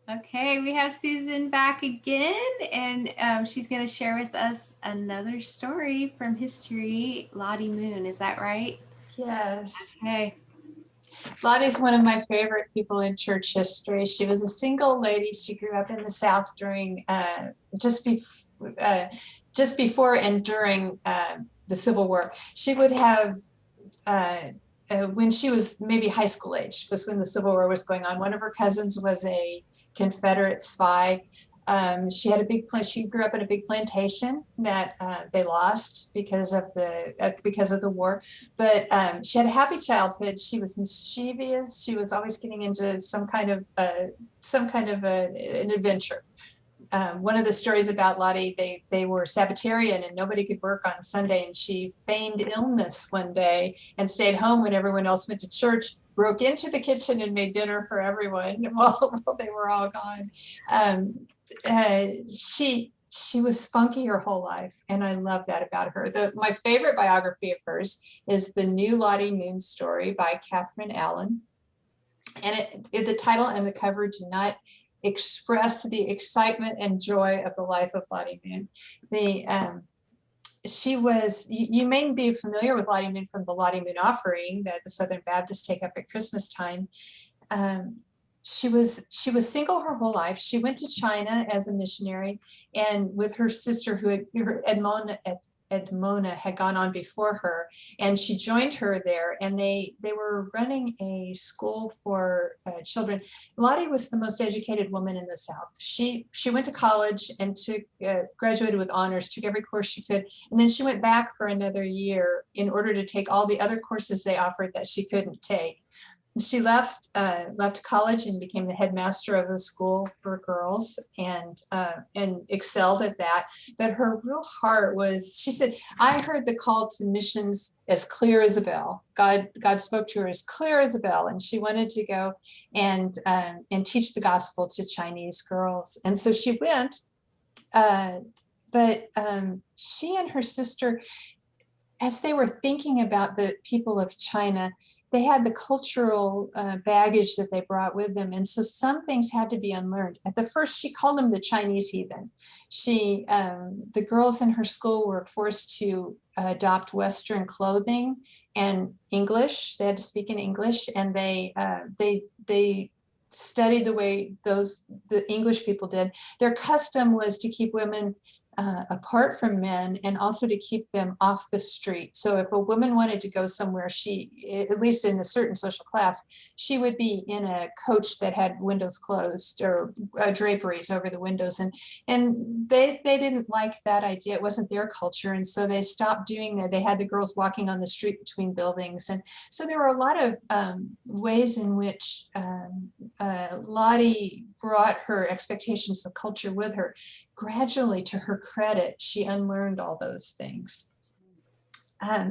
Okay, we have Susan back again, and she's going to share with us another story from history. Lottie Moon, is that right? Yes. Okay. Lottie's one of my favorite people in church history. She was a single lady. She grew up in the South during just, bef- uh, just before and during the Civil War. She would have, uh, when she was maybe high school age, was when the Civil War was going on. One of her cousins was a Confederate spy. She had a big plan. She grew up in a big plantation that they lost because of the war. But she had a happy childhood. She was mischievous. She was always getting into an adventure. One of the stories about Lottie, they were Sabbatarian and nobody could work on Sunday, and she feigned illness one day and stayed home when everyone else went to church, broke into the kitchen and made dinner for everyone while they were all gone. Um, she was spunky her whole life, and I love that about her. My favorite biography of hers is The New Lottie Moon Story by Catherine Allen. And the title and the cover do not express the excitement and joy of the life of Lottie Moon. The She was, you may be familiar with Lottie Moon from the Lottie Moon offering that the Southern Baptists take up at Christmas time. Um, she was single her whole life. She went to China as a missionary, and with her sister, Edmona had gone on before her, and she joined her there. And they were running a school for children. Lottie was the most educated woman in the South. She went to college and graduated with honors, took every course she could, and then she went back for another year in order to take all the other courses they offered that she couldn't take. She left college and became the headmaster of a school for girls, and excelled at that. But her real heart was, she said, I heard the call to missions as clear as a bell. God spoke to her as clear as a bell, and she wanted to go and teach the gospel to Chinese girls. And so she went, but she and her sister, as they were thinking about the people of China, they had the cultural baggage that they brought with them. And so some things had to be unlearned. At the first, she called them the Chinese heathen. The girls in her school were forced to adopt Western clothing and English. They had to speak in English, and they studied the way the English people did. Their custom was to keep women apart from men, and also to keep them off the street. So if a woman wanted to go somewhere, at least in a certain social class, she would be in a coach that had windows closed, or draperies over the windows. And they didn't like that idea. It wasn't their culture. And so they stopped doing that. They had the girls walking on the street between buildings. And so there were a lot of ways in which Lottie brought her expectations of culture with her. Gradually, to her credit, she unlearned all those things.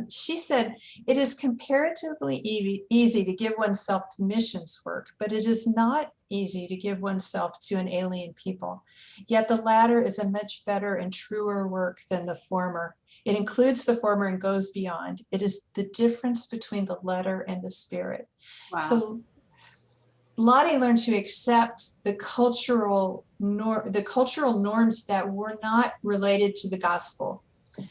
She said, it is comparatively easy to give oneself to missions work, but it is not easy to give oneself to an alien people. Yet the latter is a much better and truer work than the former. It includes the former and goes beyond. It is the difference between the letter and the spirit. Wow. So Lottie learned to accept the cultural norms that were not related to the gospel.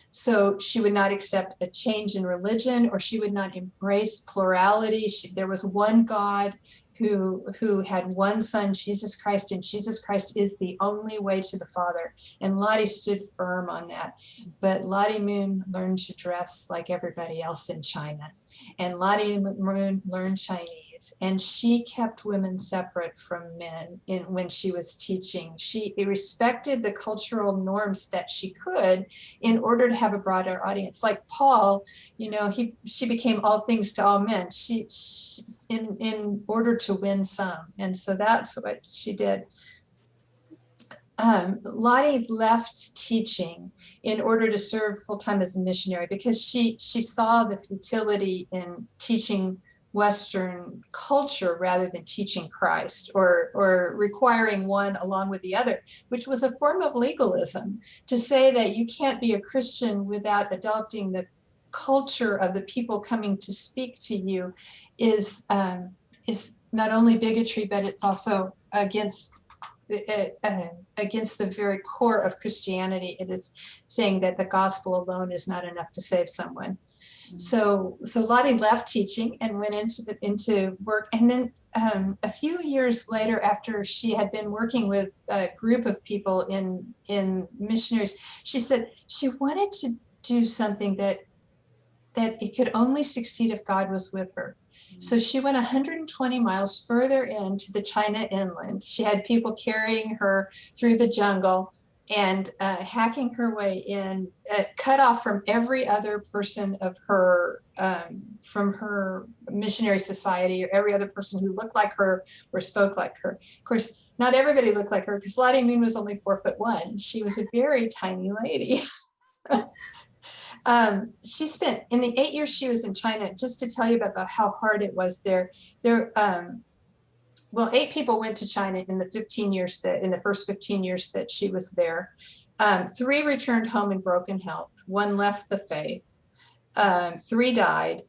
So she would not accept a change in religion, or she would not embrace plurality. There was one God who had one son, Jesus Christ, and Jesus Christ is the only way to the Father. And Lottie stood firm on that. But Lottie Moon learned to dress like everybody else in China. And Lottie Moon learned Chinese, and she kept women separate from men when she was teaching. She respected the cultural norms that she could in order to have a broader audience. Like Paul, she became all things to all men. She in order to win some, and so that's what she did. Lottie left teaching in order to serve full-time as a missionary, because she saw the futility in teaching Western culture rather than teaching Christ, or requiring one along with the other, which was a form of legalism. To say that you can't be a Christian without adopting the culture of the people coming to speak to you is not only bigotry, but it's also against against the very core of Christianity. It is saying that the gospel alone is not enough to save someone. So Lottie left teaching and went into work. And then a few years later, after she had been working with a group of people in missionaries, she said she wanted to do something that it could only succeed if God was with her. So she went 120 miles further into the China inland. She had people carrying her through the jungle and hacking her way in, cut off from every other person of her, from her missionary society, or every other person who looked like her or spoke like her. Of course, not everybody looked like her, because Lottie Moon was only 4'1". She was a very tiny lady. She spent, in the 8 years she was in China, just to tell you about how hard it was there, well, 8 people went to China in the 15 years in the first 15 years that she was there. 3 returned home in broken health. 1 left the faith. 3 died.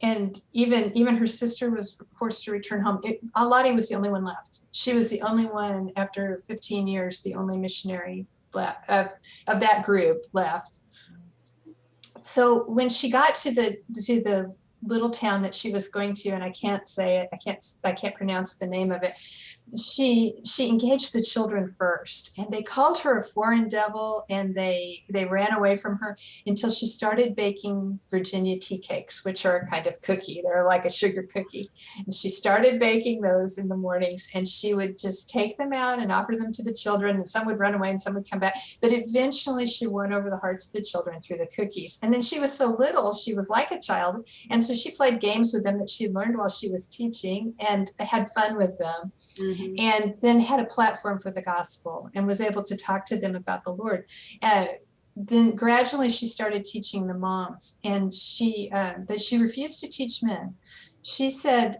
And even her sister was forced to return home. Lottie was the only one left. She was the only one, after 15 years, the only missionary of that group left. So when she got to the little town that she was going to, and I can't say it, I can't pronounce the name of it, she engaged the children first, and they called her a foreign devil, and they ran away from her until she started baking Virginia tea cakes, which are a kind of cookie. They're like a sugar cookie. And she started baking those in the mornings, and she would just take them out and offer them to the children, and some would run away and some would come back. But eventually she won over the hearts of the children through the cookies. And then she was so little, she was like a child. And so she played games with them that she learned while she was teaching, and had fun with them. And then had a platform for the gospel and was able to talk to them about the Lord. Then gradually she started teaching the moms, and but she refused to teach men. She said,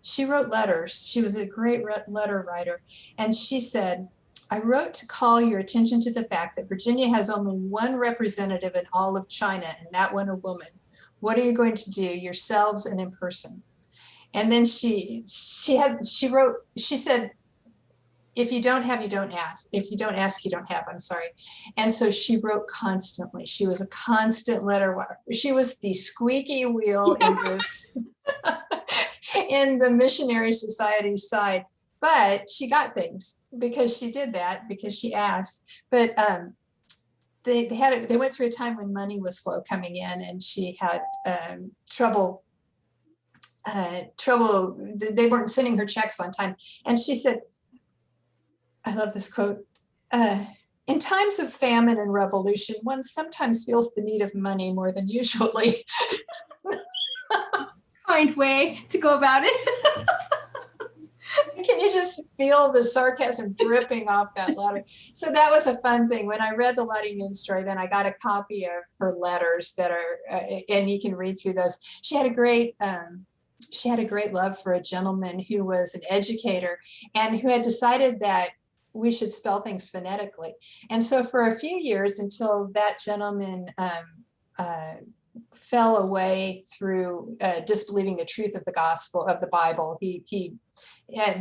she wrote letters. She was a great letter writer. And she said, I wrote to call your attention to the fact that Virginia has only 1 representative in all of China, and that one a woman. What are you going to do yourselves and in person? And then she wrote, she said, if you don't have, you don't ask. If you don't ask, you don't have. I'm sorry. And so she wrote constantly. She was a constant letter writer. She was the squeaky wheel in this, in the missionary society side. But she got things because she did that, because she asked. But they went through a time when money was slow coming in, and she had trouble. They weren't sending her checks on time. And she said, I love this quote, in times of famine and revolution, one sometimes feels the need of money more than usually. Kind way to go about it. Can you just feel the sarcasm dripping off that letter? So that was a fun thing. When I read the Lottie Moon story, then I got a copy of her letters that are, and you can read through those. She had a great love for a gentleman who was an educator and who had decided that we should spell things phonetically. And so for a few years, until that gentleman fell away through disbelieving the truth of the gospel of the Bible,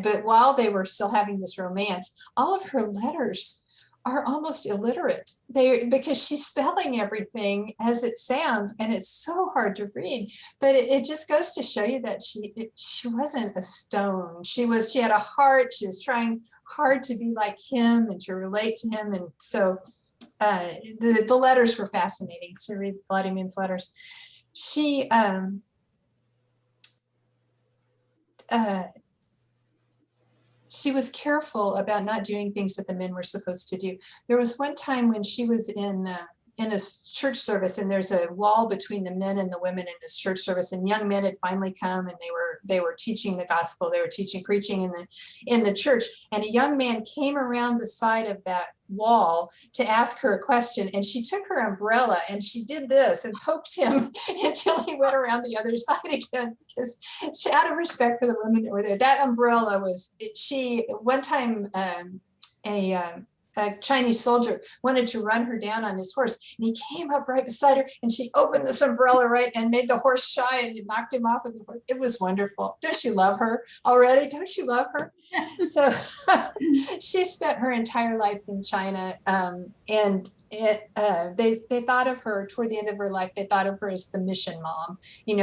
but while they were still having this romance, all of her letters are almost illiterate. Because she's spelling everything as it sounds, and it's so hard to read. But it just goes to show you that she wasn't a stone. She had a heart. She was trying hard to be like him and to relate to him. And so the letters were fascinating to read. Lottie Moon's letters. She was careful about not doing things that the men were supposed to do. There was one time when she was in a church service, and there's a wall between the men and the women in this church service, and young men had finally come, and they were teaching the gospel. They were preaching in the church, and a young man came around the side of that wall to ask her a question, and she took her umbrella and she did this and poked him until he went around the other side again, because she, out of respect for the women that were there. That umbrella was, one time a Chinese soldier wanted to run her down on his horse, and he came up right beside her, and she opened this umbrella right and made the horse shy, and it knocked him off of the horse. It was wonderful. Don't you love her already? Don't you love her? So she spent her entire life in China, and they thought of her toward the end of her life. They thought of her as the mission mom.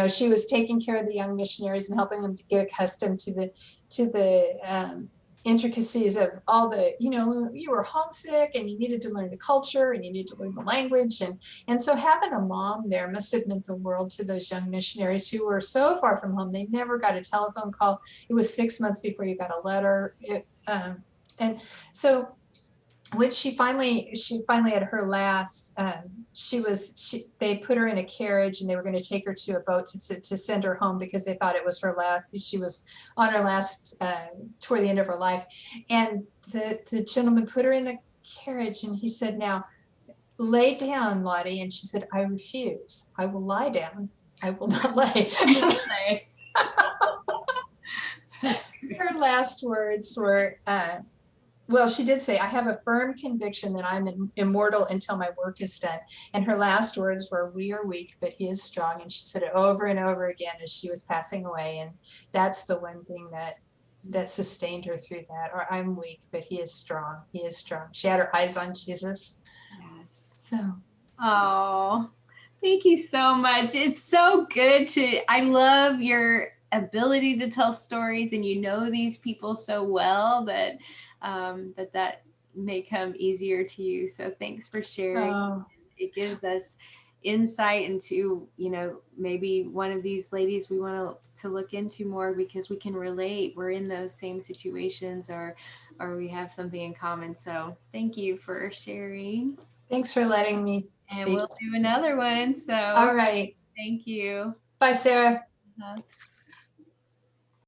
She was taking care of the young missionaries and helping them to get accustomed to the intricacies of all the, you were homesick and you needed to learn the culture and you needed to learn the language. And so having a mom there must have meant the world to those young missionaries who were so far from home. They never got a telephone call. It was 6 months before you got a letter. And so when she finally had her last, they put her in a carriage and they were going to take her to a boat to send her home because they thought it was her last. She was on her last, toward the end of her life. And the gentleman put her in the carriage and he said, "Now lay down, Lottie." And she said, "I refuse. I will lie down. I will not lay." Her last words were, well, she did say, "I have a firm conviction that I'm immortal until my work is done." And her last words were, "We are weak, but he is strong." And she said it over and over again as she was passing away. And that's the one thing that sustained her through that. Or, "I'm weak, but he is strong. He is strong." She had her eyes on Jesus. Yes. So. Oh, thank you so much. It's so good I love your ability to tell stories, and these people so well that that may come easier to you. So thanks for sharing. Oh. It gives us insight into, maybe one of these ladies we want to look into more because we can relate. We're in those same situations, or we have something in common. So thank you for sharing. Thanks for letting me And speak. we'll do another one. So All right. thank you. Bye, Sarah. Uh-huh.